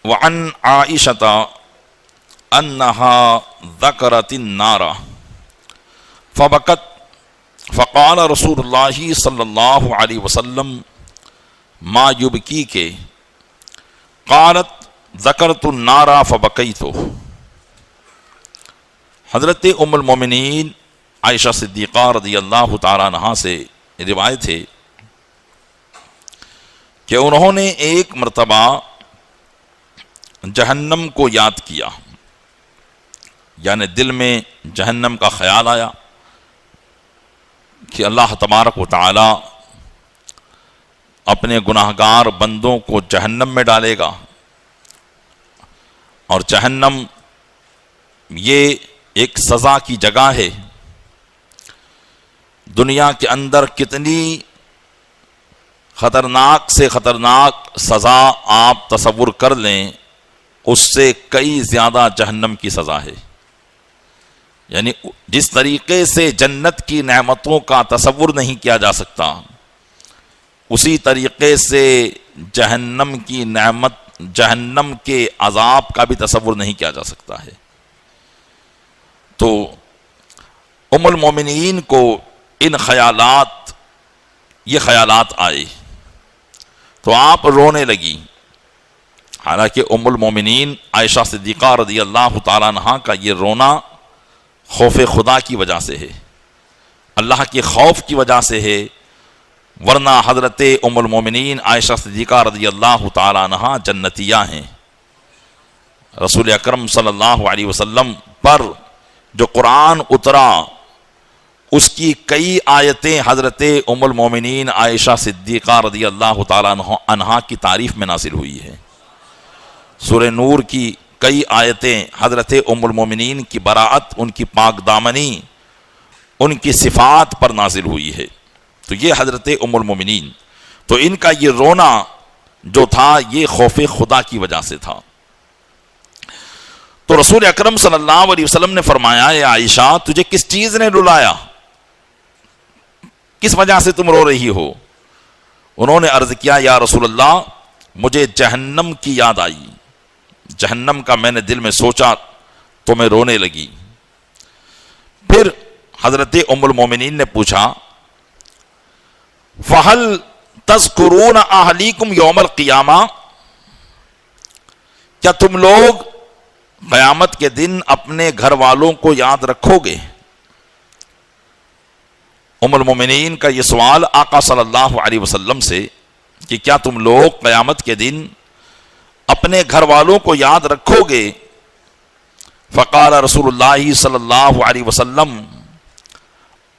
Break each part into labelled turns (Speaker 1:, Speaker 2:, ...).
Speaker 1: وعن عائشۃ انها ذکرت النار فبکت فقال رسول اللہ صلی اللہ علیہ وسلم ما یبکیک قالت ذکرت النار فبکیت۔ حضرت ام المومنین عائشہ صدیقہ رضی اللہ تعالیٰ عنہا سے روایت ہے کہ انہوں نے ایک مرتبہ جہنم کو یاد کیا، یعنی دل میں جہنم کا خیال آیا کہ اللہ تبارک و تعالی اپنے گناہگار بندوں کو جہنم میں ڈالے گا، اور جہنم یہ ایک سزا کی جگہ ہے۔ دنیا کے اندر کتنی خطرناک سے خطرناک سزا آپ تصور کر لیں، اس سے کئی زیادہ جہنم کی سزا ہے۔ یعنی جس طریقے سے جنت کی نعمتوں کا تصور نہیں کیا جا سکتا، اسی طریقے سے جہنم کی نعمت، جہنم کے عذاب کا بھی تصور نہیں کیا جا سکتا ہے۔ تو ام المومنین کو ان خیالات، یہ خیالات آئے تو آپ رونے لگی۔ حالانکہ ام المومنین عائشہ صدیقہ رضی اللہ تعالیٰ عنہا کا یہ رونا خوف خدا کی وجہ سے ہے، اللہ کے خوف کی وجہ سے ہے، ورنہ حضرت ام المومنین عائشہ صدیقہ رضی اللہ تعالیٰ عنہا جنتیہ ہیں۔ رسول اکرم صلی اللہ علیہ وسلم پر جو قرآن اترا، اس کی کئی آیتیں حضرت ام المومنین عائشہ صدیقہ رضی اللہ تعالیٰ عنہا کی تعریف میں نازل ہوئی ہے۔ سورہ نور کی کئی آیتیں حضرت ام المومنین کی براعت، ان کی پاک دامنی، ان کی صفات پر نازل ہوئی ہے۔ تو یہ حضرت ام المومنین، تو ان کا یہ رونا جو تھا یہ خوف خدا کی وجہ سے تھا۔ تو رسول اکرم صلی اللہ علیہ وسلم نے فرمایا، اے عائشہ تجھے کس چیز نے رلایا، کس وجہ سے تم رو رہی ہو؟ انہوں نے عرض کیا، یا رسول اللہ مجھے جہنم کی یاد آئی، جہنم کا میں نے دل میں سوچا تو میں رونے لگی۔ پھر حضرت ام المومنین نے پوچھا، فَهَلْ تَذْكُرُونَ أَهْلِيكُمْ يَوْمَ الْقِيَامَةِ، کیا تم لوگ قیامت کے دن اپنے گھر والوں کو یاد رکھو گے؟ ام المومنین کا یہ سوال آقا صلی اللہ علیہ وسلم سے کہ کیا تم لوگ قیامت کے دن اپنے گھر والوں کو یاد رکھو گے؟ فقال رسول اللہ صلی اللہ علیہ وسلم،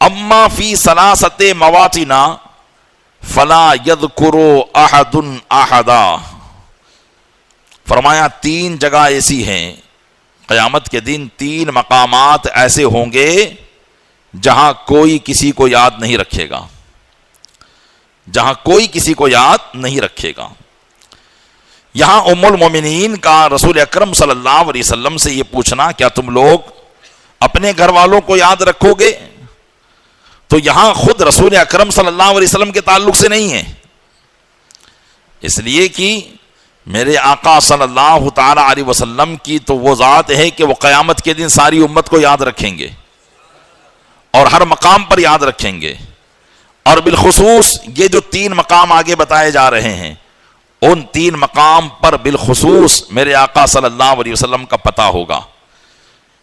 Speaker 1: اما فی ثلاثۃ مواطن فلا یذکر احد احدا، فرمایا تین جگہ ایسی ہیں، قیامت کے دن تین مقامات ایسے ہوں گے جہاں کوئی کسی کو یاد نہیں رکھے گا، جہاں کوئی کسی کو یاد نہیں رکھے گا۔ یہاں ام المومنین کا رسول اکرم صلی اللہ علیہ وسلم سے یہ پوچھنا، کیا تم لوگ اپنے گھر والوں کو یاد رکھو گے، تو یہاں خود رسول اکرم صلی اللہ علیہ وسلم کے تعلق سے نہیں ہے، اس لیے کہ میرے آقا صلی اللہ تعالی علیہ وسلم کی تو وہ ذات ہے کہ وہ قیامت کے دن ساری امت کو یاد رکھیں گے اور ہر مقام پر یاد رکھیں گے، اور بالخصوص یہ جو تین مقام آگے بتائے جا رہے ہیں، ان تین مقام پر بالخصوص میرے آقا صلی اللہ علیہ وسلم کا پتہ ہوگا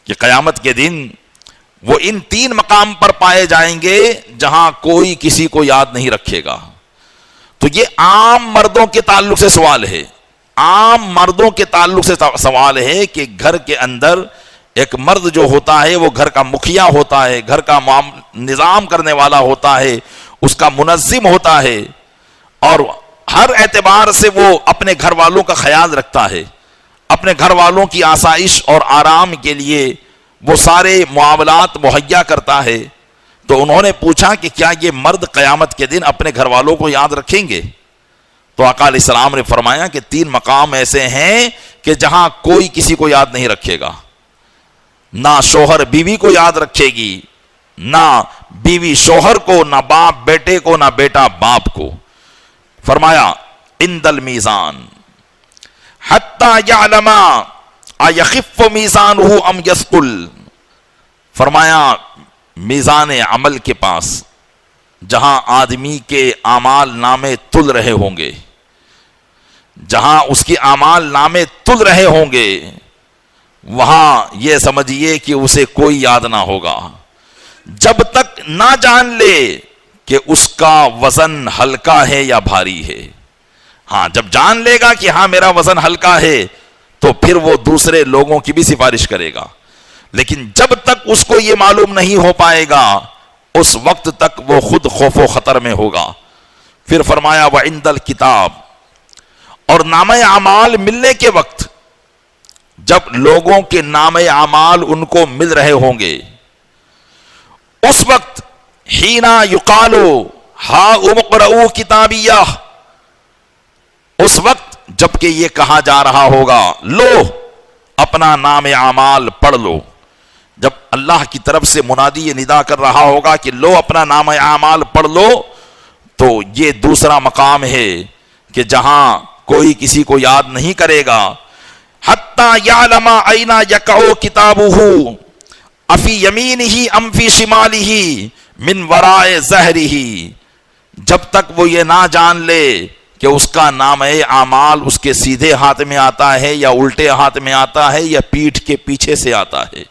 Speaker 1: کہ قیامت کے دن وہ ان تین مقام پر پائے جائیں گے جہاں کوئی کسی کو یاد نہیں رکھے گا۔ تو یہ عام مردوں کے تعلق سے سوال ہے، عام مردوں کے تعلق سے سوال ہے کہ گھر کے اندر ایک مرد جو ہوتا ہے وہ گھر کا مکھیا ہوتا ہے، گھر کا نظام کرنے والا ہوتا ہے، اس کا منظم ہوتا ہے، اور ہر اعتبار سے وہ اپنے گھر والوں کا خیال رکھتا ہے، اپنے گھر والوں کی آسائش اور آرام کے لیے وہ سارے معاملات مہیا کرتا ہے۔ تو انہوں نے پوچھا کہ کیا یہ مرد قیامت کے دن اپنے گھر والوں کو یاد رکھیں گے؟ تو آقا علیہ السلام نے فرمایا کہ تین مقام ایسے ہیں کہ جہاں کوئی کسی کو یاد نہیں رکھے گا، نہ شوہر بیوی کو یاد رکھے گی، نہ بیوی شوہر کو، نہ باپ بیٹے کو، نہ بیٹا باپ کو۔ فرمایا عند المیزان، حتی یعلم ایخف میزانہ ام یثقل. فرمایا میزان عمل کے پاس جہاں آدمی کے اعمال نامے تل رہے ہوں گے، جہاں اس کے اعمال نامے تل رہے ہوں گے، وہاں یہ سمجھیے کہ اسے کوئی یاد نہ ہوگا جب تک نہ جان لے کہ اس کا وزن ہلکا ہے یا بھاری ہے. ہاں جب جان لے گا کہ ہاں میرا وزن ہلکا ہے تو پھر وہ دوسرے لوگوں کی بھی سفارش کرے گا، لیکن جب تک اس کو یہ معلوم نہیں ہو پائے گا اس وقت تک وہ خود خوف و خطر میں ہوگا. پھر فرمایا وعند الکتاب، اور نامہ اعمال ملنے کے وقت جب لوگوں کے نامہ اعمال ان کو مل رہے ہوں گے اس وقت حینا یقالو ہا اقرؤوا کتابیہ، اس وقت جب کہ یہ کہا جا رہا ہوگا لو اپنا نام اعمال پڑھ لو. جب اللہ کی طرف سے منادی یہ ندا کر رہا ہوگا کہ لو اپنا نام اعمال پڑھ لو، تو یہ دوسرا مقام ہے کہ جہاں کوئی کسی کو یاد نہیں کرے گا. حتی یعلم این یقع کتابہ افی یمینہ ام فی شمالہ من وراء ظہرہ، جب تک وہ یہ نہ جان لے کہ اس کا نام اعمال اس کے سیدھے ہاتھ میں آتا ہے یا الٹے ہاتھ میں آتا ہے یا پیٹھ کے پیچھے سے آتا ہے.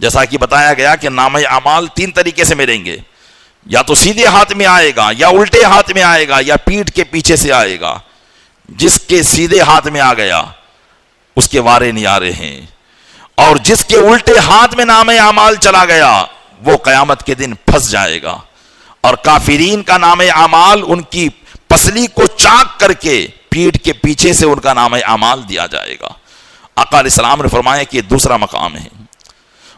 Speaker 1: جیسا کہ بتایا گیا کہ نام اعمال 3 طریقے سے ملیں گے، یا تو سیدھے ہاتھ میں آئے گا یا الٹے ہاتھ میں آئے گا یا پیٹھ کے پیچھے سے آئے گا. جس کے سیدھے ہاتھ میں آ گیا اس کے وارے نہیں آ رہے ہیں، اور جس کے الٹے ہاتھ میں نام اعمال چلا گیا وہ قیامت کے دن پھنس جائے گا. اور کافرین کا نام اعمال ان کی پسلی کو چاک کر کے پیٹھ کے پیچھے سے ان کا نام اعمال دیا جائے گا. آقا علیہ السلام نے فرمایا کہ یہ دوسرا مقام ہے.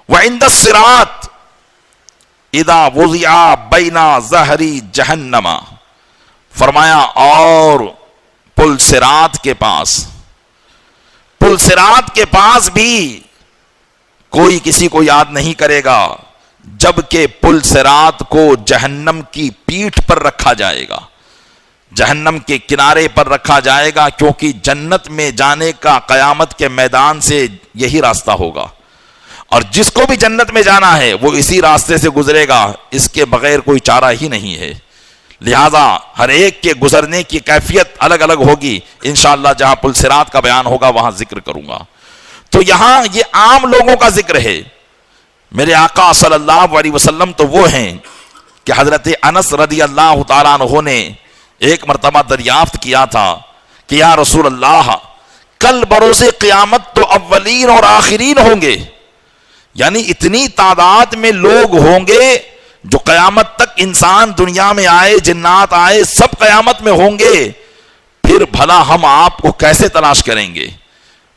Speaker 1: وعند الصراط اذا وضع بین ظہری جہنم، فرمایا اور پل صراط کے پاس، پل صراط کے پاس بھی کوئی کسی کو یاد نہیں کرے گا جبکہ پل صراط کو جہنم کی پیٹھ پر رکھا جائے گا، جہنم کے کنارے پر رکھا جائے گا، کیونکہ جنت میں جانے کا قیامت کے میدان سے یہی راستہ ہوگا، اور جس کو بھی جنت میں جانا ہے وہ اسی راستے سے گزرے گا، اس کے بغیر کوئی چارہ ہی نہیں ہے. لہذا ہر ایک کے گزرنے کی کیفیت الگ الگ ہوگی، انشاءاللہ جہاں پل صراط کا بیان ہوگا وہاں ذکر کروں گا. تو یہاں یہ عام لوگوں کا ذکر ہے. میرے آقا صلی اللہ علیہ وسلم تو وہ ہیں کہ حضرت انس رضی اللہ تعالیٰ عنہ نے ایک مرتبہ دریافت کیا تھا کہ یا رسول اللہ، کل بروز قیامت تو اولین اور آخرین ہوں گے، یعنی اتنی تعداد میں لوگ ہوں گے جو قیامت تک انسان دنیا میں آئے، جنات آئے، سب قیامت میں ہوں گے، پھر بھلا ہم آپ کو کیسے تلاش کریں گے؟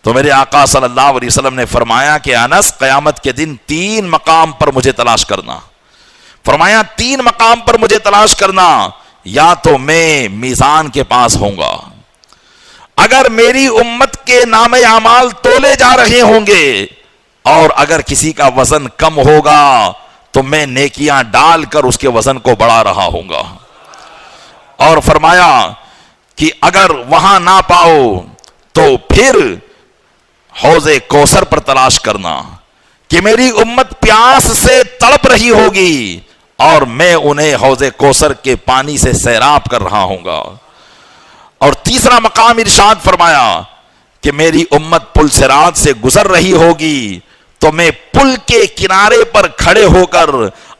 Speaker 1: تو میرے آقا صلی اللہ علیہ وسلم نے فرمایا کہ انس، قیامت کے دن 3 مقام پر مجھے تلاش کرنا. فرمایا 3 مقام پر مجھے تلاش کرنا. یا تو میں میزان کے پاس ہوں گا، اگر میری امت کے نام اعمال تولے جا رہے ہوں گے، اور اگر کسی کا وزن کم ہوگا تو میں نیکیاں ڈال کر اس کے وزن کو بڑھا رہا ہوں گا. اور فرمایا کہ اگر وہاں نہ پاؤ تو پھر حوض کوثر پر تلاش کرنا کہ میری امت پیاس سے تڑپ رہی ہوگی اور میں انہیں حوض کوثر کے پانی سے سیراب کر رہا ہوں گا. اور تیسرا مقام ارشاد فرمایا کہ میری امت پل صراط سے گزر رہی ہوگی تو میں پل کے کنارے پر کھڑے ہو کر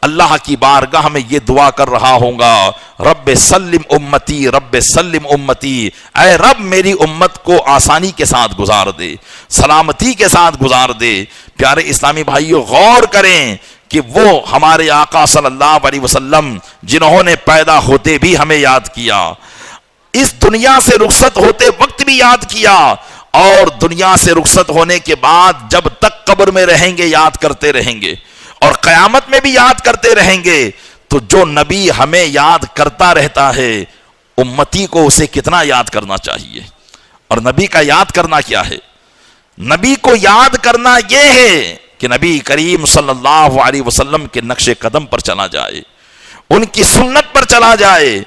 Speaker 1: اللہ کی بارگاہ میں یہ دعا کر رہا ہوں گا، رب سلم امتی، رب سلم امتی، اے رب میری امت کو آسانی کے ساتھ گزار دے، سلامتی کے ساتھ گزار دے. پیارے اسلامی بھائیو، غور کریں کہ وہ ہمارے آقا صلی اللہ علیہ وسلم جنہوں نے پیدا ہوتے بھی ہمیں یاد کیا، اس دنیا سے رخصت ہوتے وقت بھی یاد کیا، اور دنیا سے رخصت ہونے کے بعد جب تک قبر میں رہیں گے یاد کرتے رہیں گے، اور قیامت میں بھی یاد کرتے رہیں گے. تو جو نبی ہمیں یاد کرتا رہتا ہے، امتی کو اسے کتنا یاد کرنا چاہیے. اور نبی کا یاد کرنا کیا ہے؟ نبی کو یاد کرنا یہ ہے کہ نبی کریم صلی اللہ علیہ وسلم کے نقش قدم پر چلا جائے، ان کی سنت پر چلا جائے،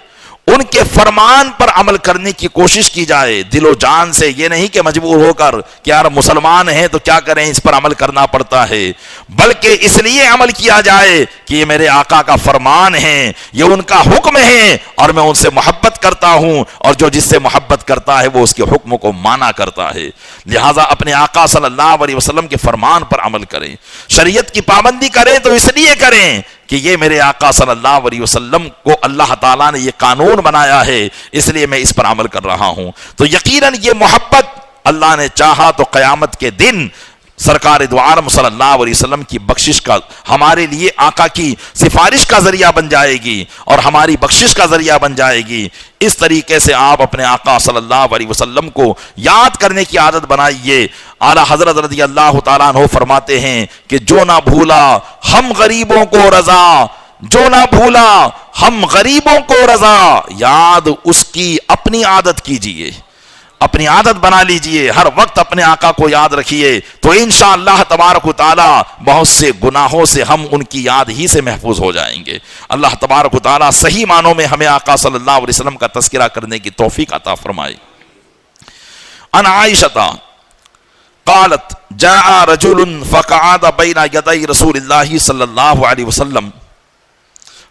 Speaker 1: ان کے فرمان پر عمل کرنے کی کوشش کی جائے دل و جان سے، یہ نہیں کہ مجبور ہو کر کہ یار مسلمان ہیں تو کیا کریں، اس پر عمل کرنا پڑتا ہے، بلکہ اس لیے عمل کیا جائے کہ یہ میرے آقا کا فرمان ہے، یہ ان کا حکم ہے اور میں ان سے محبت کرتا ہوں، اور جو جس سے محبت کرتا ہے وہ اس کے حکم کو مانا کرتا ہے۔ لہٰذا اپنے آقا صلی اللہ علیہ وسلم کے فرمان پر عمل کریں، شریعت کی پابندی کریں تو اس لیے کریں کہ یہ میرے آقا صلی اللہ علیہ وسلم کو اللہ تعالیٰ نے یہ قانون بنایا ہے، اس لیے میں اس پر عمل کر رہا ہوں۔ تو یقیناً یہ محبت اللہ نے چاہا تو قیامت کے دن سرکار دو عالم صلی اللہ علیہ وسلم کی بخشش کا، ہمارے لیے آقا کی سفارش کا ذریعہ بن جائے گی اور ہماری بخشش کا ذریعہ بن جائے گی۔ اس طریقے سے آپ اپنے آقا صلی اللہ علیہ وسلم کو یاد کرنے کی عادت بنائیے۔ اعلیٰ حضرت رضی اللہ تعالیٰ عنہ فرماتے ہیں کہ جو نہ بھولا ہم غریبوں کو رضا، جو نہ بھولا ہم غریبوں کو رضا، یاد اس کی اپنی عادت کیجئے، اپنی عادت بنا لیجئے، ہر وقت اپنے آقا کو یاد رکھیے، تو انشاءاللہ تبارک و تعالی بہت سے گناہوں سے ہم ان کی یاد ہی سے محفوظ ہو جائیں گے۔ اللہ تبارک و تعالی صحیح معنوں میں ہمیں آقا صلی اللہ علیہ وسلم کا تذکرہ کرنے کی توفیق عطا فرمائے۔ ان عائشہ قالت جاء رجل فقعد بین یدی رسول اللہ صلی اللہ علیہ وسلم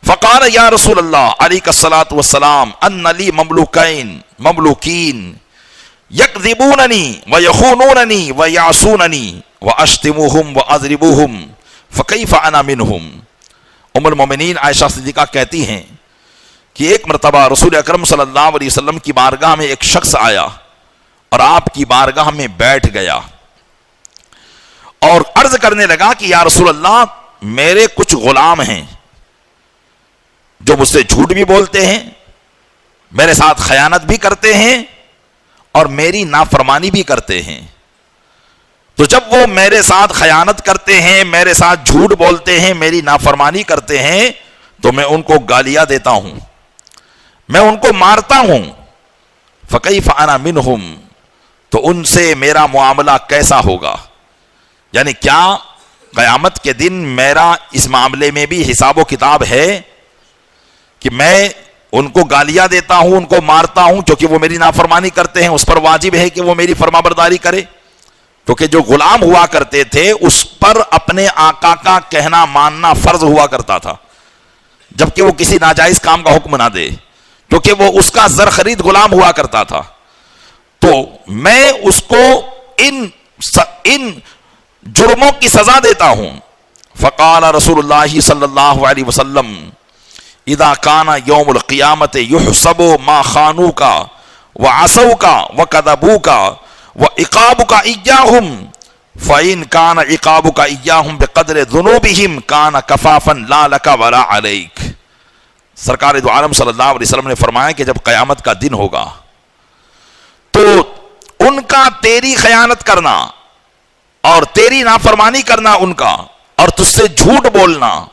Speaker 1: فقال یا رسول اللہ علیک الصلاۃ والسلام ان لی مملوکین یکذبوننی ویخونوننی ویعصوننی واشتموہم واضربوہم فکیف انا منہم۔ ام المومنین عائشہ صدیقہ کہتی ہیں کہ ایک مرتبہ رسول اکرم صلی اللہ علیہ وسلم کی بارگاہ میں ایک شخص آیا اور آپ کی بارگاہ میں بیٹھ گیا اور عرض کرنے لگا کہ یا رسول اللہ میرے کچھ غلام ہیں جو مجھ سے جھوٹ بھی بولتے ہیں، میرے ساتھ خیانت بھی کرتے ہیں اور میری نافرمانی بھی کرتے ہیں، تو جب وہ میرے ساتھ خیانت کرتے ہیں، میرے ساتھ جھوٹ بولتے ہیں، میری نافرمانی کرتے ہیں تو میں ان کو گالیاں دیتا ہوں، میں ان کو مارتا ہوں، فکیف انا منہم، تو ان سے میرا معاملہ کیسا ہوگا؟ یعنی کیا قیامت کے دن میرا اس معاملے میں بھی حساب و کتاب ہے کہ میں ان کو گالیاں دیتا ہوں، ان کو مارتا ہوں کیونکہ وہ میری نافرمانی کرتے ہیں، اس پر واجب ہے کہ وہ میری فرما برداری کرے؟ کیونکہ جو غلام ہوا کرتے تھے اس پر اپنے آقا کا کہنا ماننا فرض ہوا کرتا تھا، جبکہ وہ کسی ناجائز کام کا حکم نہ دے، کیونکہ وہ اس کا زر خرید غلام ہوا کرتا تھا۔ تو میں اس کو ان جرموں کی سزا دیتا ہوں۔ فقال رسول اللہ صلی اللہ علیہ وسلم اذا کان یوم القیامت یحسب ما خانوک وعصوک وکذبوک وعقابک ایاہم فإن کان عقابک ایاہم بقدر ذنوبہم کان کفافا لا لک ولا علیک۔ سرکار دو عالم صلی اللہ علیہ وسلم نے فرمایا کہ جب قیامت کا دن ہوگا تو ان کا تیری خیانت کرنا اور تیری نافرمانی کرنا ان کا اور تجھ سے جھوٹ بولنا،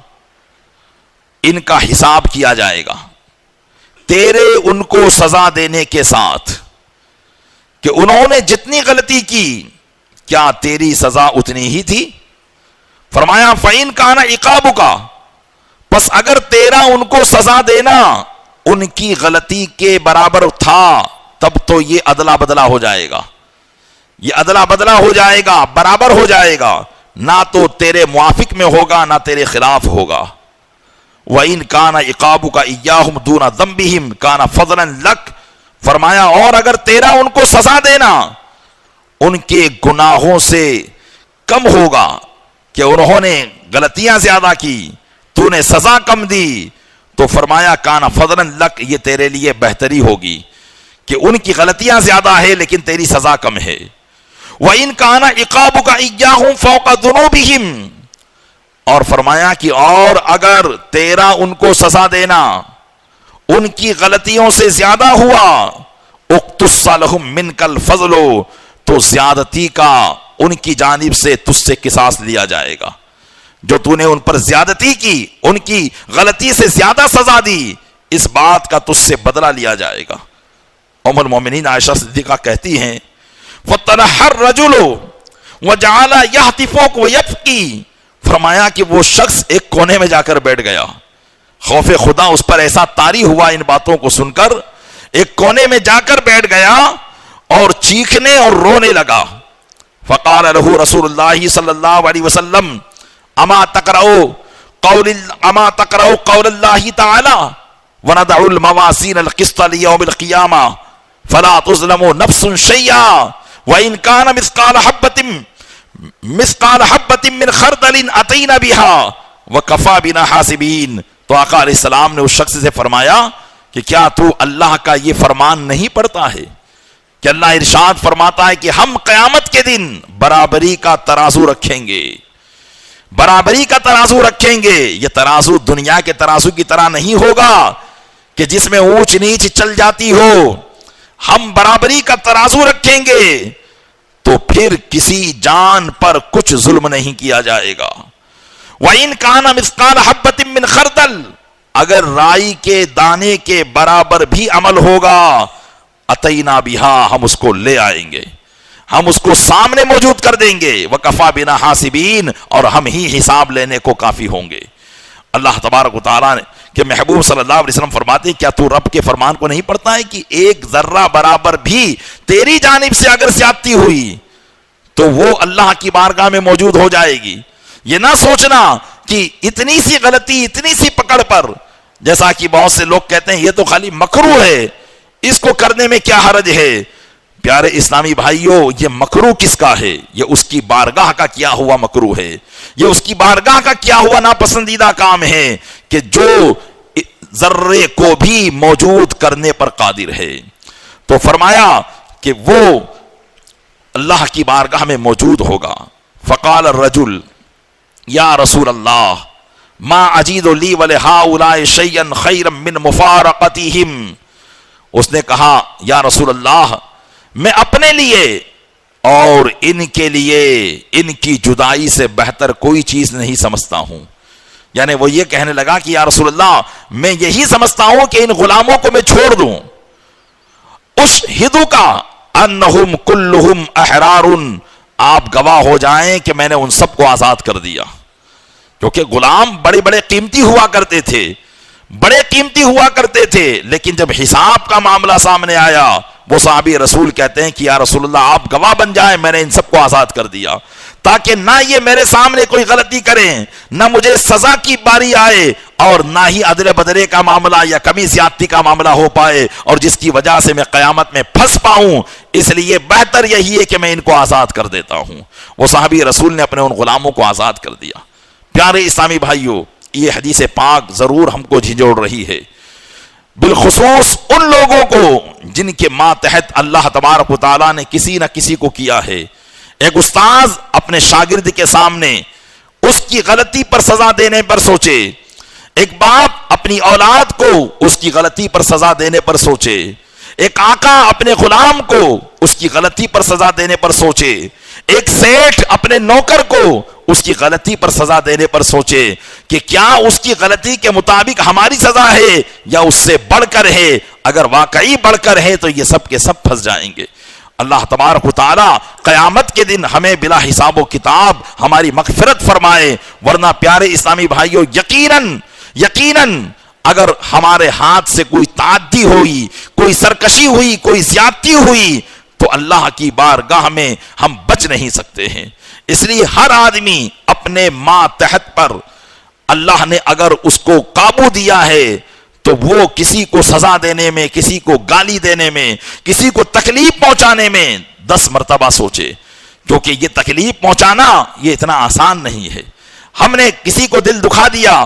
Speaker 1: ان کا حساب کیا جائے گا تیرے ان کو سزا دینے کے ساتھ کہ انہوں نے جتنی غلطی کی کیا تیری سزا اتنی ہی تھی؟ فرمایا فَإِن كَانَ عِقَابُكَ، پس اگر تیرا ان کو سزا دینا ان کی غلطی کے برابر تھا تب تو یہ ادلا بدلا ہو جائے گا، یہ ادلا بدلا ہو جائے گا، برابر ہو جائے گا، نہ تو تیرے موافق میں ہوگا نہ تیرے خلاف ہوگا۔ وَإِن كَانَ عِقَابُكَ إِيَّاهُمْ دُونَ ذَنبِهِمْ كَانَ فَضْلًا لَكَ، فرمایا اور اگر تیرا ان کو سزا دینا ان کے گناہوں سے کم ہوگا کہ انہوں نے غلطیاں زیادہ کی، تو نے سزا کم دی، تو فرمایا كَانَ فَضْلًا لَكَ، یہ تیرے لیے بہتری ہوگی کہ ان کی غلطیاں زیادہ ہے لیکن تیری سزا کم ہے۔ وَإِن كَانَ عِقَابُكَ إِيَّاهُمْ فَوْقَ ذُنُوبِهِمْ، اور فرمایا کہ اور اگر تیرا ان کو سزا دینا ان کی غلطیوں سے زیادہ ہوا، اقتص لهم منک الفضل، تو زیادتی کا ان کی جانب سے تجھ سے قصاص لیا جائے گا، جو تو نے ان پر زیادتی کی، ان کی غلطی سے زیادہ سزا دی، اس بات کا تجھ سے بدلہ لیا جائے گا۔ ام المومنین عائشہ صدیقہ کہتی ہیں فَطَلَحَ الرَّجُلُ وَجَعَلَ يَهْتِفُ وَيَبْكِي، فرمایا کہ وہ شخص ایک کونے میں جا کر بیٹھ گیا، خوف خدا اس پر ایسا طاری ہوا ان باتوں کو سن کر، ایک کونے میں جا کر بیٹھ گیا اور چیخنے اور رونے لگا. فقال له رسول اللہ صلی اللہ علیہ وسلم اما تقرأ قول اللہ تعالی وَنَضَعُ الْمَوَازِينَ الْقِسْطَ لِيَوْمِ الْقِيَامَةِ فَلَا تُظْلَمُ نَفْسٌ شَيْئًا وَإِنْ كَانَ مِثْقَالَ حَبَّةٍ مِّنْ خَرْدَلٍ أَتَيْنَا بِهَا وَكَفَى بِنَا حَاسِبِينَ. تو آقا علیہ السلام نے اس شخص سے فرمایا کہ کیا تو اللہ کا یہ فرمان نہیں پڑھتا ہے کہ اللہ ارشاد فرماتا ہے کہ ہم قیامت کے دن برابری کا ترازو رکھیں گے، برابری کا ترازو رکھیں گے. یہ ترازو دنیا کے ترازو کی طرح نہیں ہوگا کہ جس میں اونچ نیچ چل جاتی ہو. ہم برابری کا ترازو رکھیں گے تو پھر کسی جان پر کچھ ظلم نہیں کیا جائے گا. وَإِنْ كَانَ مِثْقَالَ حَبَّةٍ مِّنْ خَرْدَلٍ، اگر رائی کے دانے کے برابر بھی عمل ہوگا اتینا بہا، ہم اس کو لے آئیں گے، ہم اس کو سامنے موجود کر دیں گے. وَكَفَى بِنَا حَاسِبِينَ، اور ہم ہی حساب لینے کو کافی ہوں گے. اللہ تبارک و تعالیٰ نے کہ محبوب صلی اللہ علیہ وسلم فرماتے ہیں کیا تو رب کے فرمان کو نہیں پڑھتا ہے کہ ایک ذرہ برابر بھی تیری جانب سے اگر زیادتی ہوئی تو وہ اللہ کی بارگاہ میں موجود ہو جائے گی. یہ نہ سوچنا کہ اتنی سی غلطی، اتنی سی پکڑ پر، جیسا کہ بہت سے لوگ کہتے ہیں یہ تو خالی مکروہ ہے، اس کو کرنے میں کیا حرج ہے. پیارے اسلامی بھائیوں، یہ مکروہ کس کا ہے؟ یہ اس کی بارگاہ کا کیا ہوا مکروہ ہے، یہ اس کی بارگاہ کا کیا ہوا ناپسندیدہ کام ہے کہ جو ذرے کو بھی موجود کرنے پر قادر ہے. تو فرمایا کہ وہ اللہ کی بارگاہ میں موجود ہوگا. فقال الرجل یا رسول اللہ ما اجید لی ولہؤلاء شیئا خیرا من مفارقتہم. اس نے کہا یا رسول اللہ میں اپنے لیے اور ان کے لیے ان کی جدائی سے بہتر کوئی چیز نہیں سمجھتا ہوں. یعنی وہ یہ کہنے لگا کہ یا رسول اللہ میں یہی سمجھتا ہوں کہ ان غلاموں کو میں چھوڑ دوں. اشہدک انہم کلہم احرار، آپ گواہ ہو جائیں کہ میں نے ان سب کو آزاد کر دیا. کیونکہ غلام بڑے بڑے قیمتی ہوا کرتے تھے، بڑے قیمتی ہوا کرتے تھے، لیکن جب حساب کا معاملہ سامنے آیا وہ صحابی رسول کہتے ہیں کہ یا رسول اللہ آپ گواہ بن جائیں میں نے ان سب کو آزاد کر دیا، تاکہ نہ یہ میرے سامنے کوئی غلطی کریں، نہ مجھے سزا کی باری آئے، اور نہ ہی عدل بدلے کا معاملہ یا کمی زیادتی کا معاملہ ہو پائے اور جس کی وجہ سے میں قیامت میں پھنس پاؤں. اس لیے بہتر یہی ہے کہ میں ان کو آزاد کر دیتا ہوں. وہ صحابی رسول نے اپنے ان غلاموں کو آزاد کر دیا. پیارے اسلامی بھائیوں، یہ حدیث پاک ضرور ہم کو جھنجھوڑ رہی ہے، بالخصوص ان لوگوں کو جن کے ماتحت اللہ تبارک و تعالیٰ نے کسی نہ کسی کو کیا ہے. ایک استاذ اپنے شاگرد کے سامنے اس کی غلطی پر سزا دینے پر سوچے، ایک باپ اپنی اولاد کو اس کی غلطی پر سزا دینے پر سوچے، ایک آقا اپنے غلام کو اس کی غلطی پر سزا دینے پر سوچے، ایک سیٹھ اپنے نوکر کو اس کی غلطی پر سزا دینے پر سوچے کہ کیا اس کی غلطی کے مطابق ہماری سزا ہے یا اس سے بڑھ کر ہے. اگر واقعی بڑھ کر ہے تو یہ سب کے سب پھنس جائیں گے. اللہ تبارک و تعالی قیامت کے دن ہمیں بلا حساب و کتاب ہماری مغفرت فرمائے. ورنہ پیارے اسلامی بھائیوں، یقیناً اگر ہمارے ہاتھ سے کوئی تعدی ہوئی، کوئی سرکشی ہوئی، کوئی زیادتی ہوئی تو اللہ کی بارگاہ میں ہم بچ نہیں سکتے ہیں. اس لیے ہر آدمی اپنے ماتحت پر اللہ نے اگر اس کو قابو دیا ہے تو وہ کسی کو سزا دینے میں، کسی کو گالی دینے میں، کسی کو تکلیف پہنچانے میں 10 مرتبہ سوچے. کیونکہ یہ تکلیف پہنچانا یہ اتنا آسان نہیں ہے. ہم نے کسی کو دل دکھا دیا،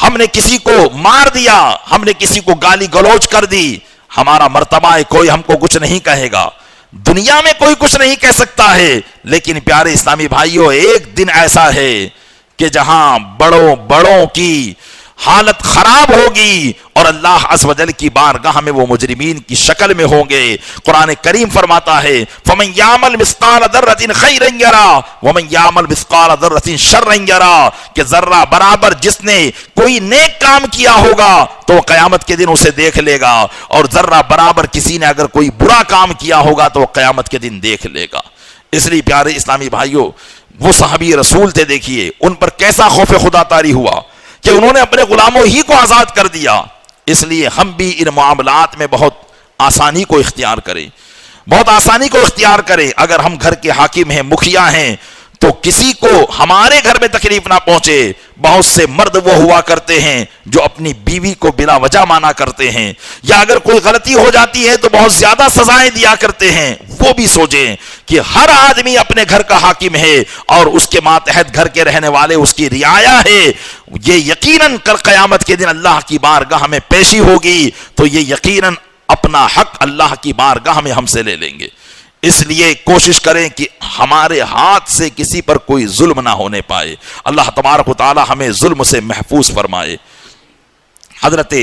Speaker 1: ہم نے کسی کو مار دیا، ہم نے کسی کو گالی گلوچ کر دی، ہمارا مرتبہ ہے کوئی ہم کو کچھ نہیں کہے گا، دنیا میں کوئی کچھ نہیں کہہ سکتا ہے. لیکن پیارے اسلامی بھائیوں، ایک دن ایسا ہے کہ جہاں بڑوں کی حالت خراب ہوگی اور اللہ عز و جل کی بارگاہ میں وہ مجرمین کی شکل میں ہوں گے. قرآن کریم فرماتا ہے فَمَنْ يَعْمَلْ مِثْقَالَ ذَرَّةٍ خَيْرًا يَرَهُ وَمَنْ يَعْمَلْ مِثْقَالَ ذَرَّةٍ شَرًّا يَرَهُ، کہ ذرہ برابر جس نے کوئی نیک کام کیا ہوگا تو قیامت کے دن اسے دیکھ لے گا، اور ذرہ برابر کسی نے اگر کوئی برا کام کیا ہوگا تو قیامت کے دن دیکھ لے گا. اس لیے پیارے اسلامی بھائیوں، وہ صحابی رسول تھے، دیکھیے ان پر کیسا خوف خدا طاری ہوا کہ انہوں نے اپنے غلاموں ہی کو آزاد کر دیا. اس لیے ہم بھی ان معاملات میں بہت آسانی کو اختیار کریں, بہت آسانی کو اختیار کریں. اگر ہم گھر کے حاکم ہیں, مکھیا ہیں, تو کسی کو ہمارے گھر میں تکلیف نہ پہنچے. بہت سے مرد وہ ہوا کرتے ہیں جو اپنی بیوی کو بلا وجہ مانا کرتے ہیں, یا اگر کوئی غلطی ہو جاتی ہے تو بہت زیادہ سزائیں دیا کرتے ہیں. وہ بھی سوچیں کہ ہر آدمی اپنے گھر کا حاکم ہے اور اس کے ماتحت گھر کے رہنے والے اس کی رعایا ہے. یہ یقیناً کل قیامت کے دن اللہ کی بارگاہ میں پیشی ہوگی, تو یہ یقیناً اپنا حق اللہ کی بارگاہ میں ہم سے لے لیں گے. اس لیے کوشش کریں کہ ہمارے ہاتھ سے کسی پر کوئی ظلم نہ ہونے پائے. اللہ تبارک و تعالی ہمیں ظلم سے محفوظ فرمائے. حضرت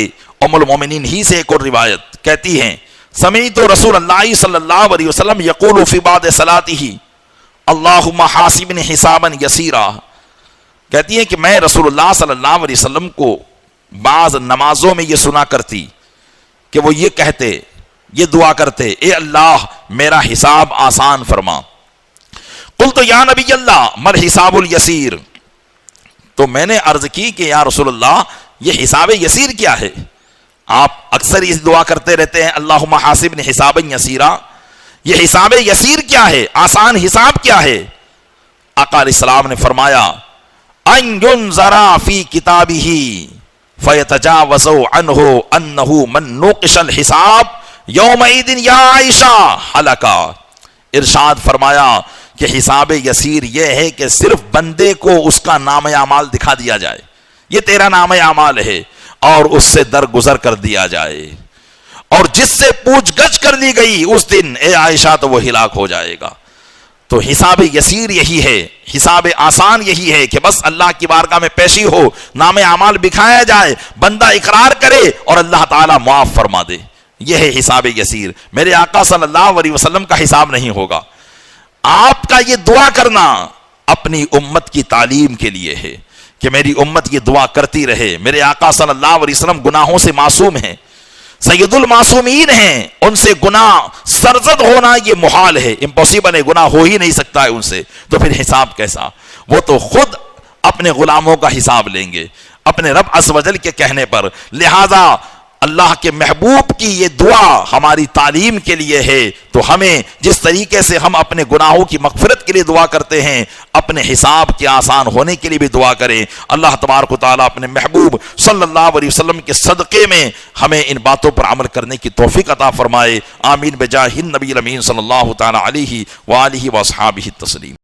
Speaker 1: ام المومنین ہی سے ایک اور روایت کہتی ہیں, سمعت رسول اللہ صلی اللہ علیہ وسلم یقول فی بعد صلاتہ اللہم حاسبنی حسابا یسیرا. کہتی ہیں کہ میں رسول اللہ صلی اللہ علیہ وسلم کو بعض نمازوں میں یہ سنا کرتی کہ وہ یہ کہتے, یہ دعا کرتے, اے اللہ میرا حساب آسان فرما. قلت یا نبی اللہ مل حساب الیسیر. تو میں نے عرض کی کہ یا رسول اللہ یہ حساب یسیر کیا ہے؟ آپ اکثر اس دعا کرتے رہتے ہیں اللہم حاسبنی حسابا یسیرا. یہ حساب یسیر کیا ہے, آسان حساب کیا ہے؟ آقا علیہ السلام نے فرمایا ان ینظر فی کتابہ فیتجاوز عنہ انہ من نوقش الحساب یومئذ یا عائشہ حلقہ. ارشاد فرمایا کہ حساب یسیر یہ ہے کہ صرف بندے کو اس کا نام اعمال دکھا دیا جائے, یہ تیرا نام اعمال ہے, اور اس سے درگزر کر دیا جائے, اور جس سے پوچھ گچھ کر لی گئی اس دن اے عائشہ تو وہ ہلاک ہو جائے گا. تو حساب یسیر یہی ہے, حساب آسان یہی ہے کہ بس اللہ کی بارگاہ میں پیشی ہو, نام اعمال بکھایا جائے, بندہ اقرار کرے اور اللہ تعالیٰ معاف فرما دے. یہ ہے حساب یسیر. میرے آقا صلی اللہ علیہ وسلم کا حساب نہیں ہوگا. آپ کا یہ دعا کرنا اپنی امت کی تعلیم کے لیے ہے کہ میری امت یہ دعا کرتی رہے. میرے آقا صلی اللہ علیہ وسلم گناہوں سے معصوم ہیں, سید المعصومین ہیں, ان سے گناہ سرزد ہونا یہ محال ہے, امپوسیبل ہے, گناہ ہو ہی نہیں سکتا ہے ان سے. تو پھر حساب کیسا؟ وہ تو خود اپنے غلاموں کا حساب لیں گے اپنے رب عز و جل کے کہنے پر. لہذا اللہ کے محبوب کی یہ دعا ہماری تعلیم کے لیے ہے. تو ہمیں جس طریقے سے ہم اپنے گناہوں کی مغفرت کے لیے دعا کرتے ہیں, اپنے حساب کے آسان ہونے کے لیے بھی دعا کریں. اللہ تبارک و تعالیٰ اپنے محبوب صلی اللہ علیہ وسلم کے صدقے میں ہمیں ان باتوں پر عمل کرنے کی توفیق عطا فرمائے. آمین بجاہ النبی الامین صلی اللہ تعالیٰ علیہ وآلہ واصحابہ التسلیم.